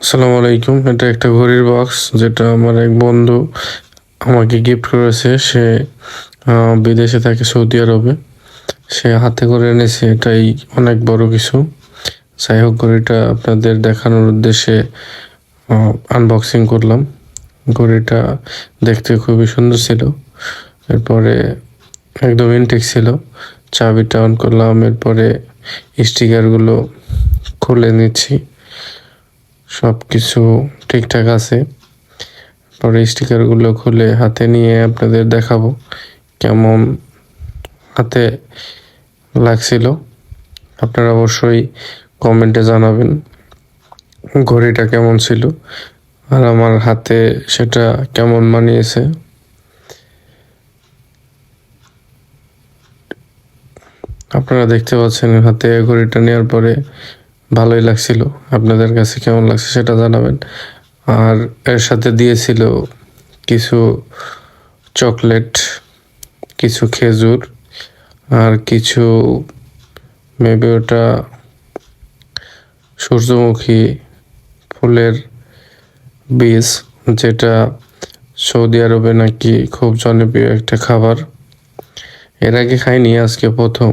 আসসালামু আলাইকুম। এটা একটা ঘড়ির বক্স যেটা আমার এক বন্ধু আমাকে গিফট করেছে। সে বিদেশে থাকে, সৌদি আরবে। সে হাতে করে এনেছে, এটাই অনেক বড় কিছু। যাই হোক, ঘড়িটা আপনাদের দেখানোর উদ্দেশ্যে আনবক্সিং করলাম। ঘড়িটা দেখতে খুবই সুন্দর ছিল। এরপরে একদম ইনটেক ছিল। চাবিটা অন করলাম, এরপরে স্টিকারগুলো খুলে নিচ্ছি। সব কিছু ঠিকঠাক আছে। পরে স্টিকারগুলো খুলে হাতে নিয়ে আপনাদের দেখাবো কেমন হাতে লাগছিল। আপনারা অবশ্যই কমেন্টে জানাবেন ঘড়িটা কেমন ছিল আর আমার হাতে সেটা কেমন মানিয়েছে। আপনারা দেখতে পাচ্ছেন হাতে ঘড়িটা নেওয়ার পরে ভালোই লাগছিল। আপনাদের কাছে কেমন লাগছে সেটা জানাবেন। আর এর সাথে দিয়েছিল কিছু চকলেট, কিছু খেজুর, আর কিছু মেবি ওটা সূর্যমুখী ফুলের বীজ, যেটা সৌদি আরবে নাকি খুব জনপ্রিয় একটা খাবার। এর আগে খাইনি, আজকে প্রথম।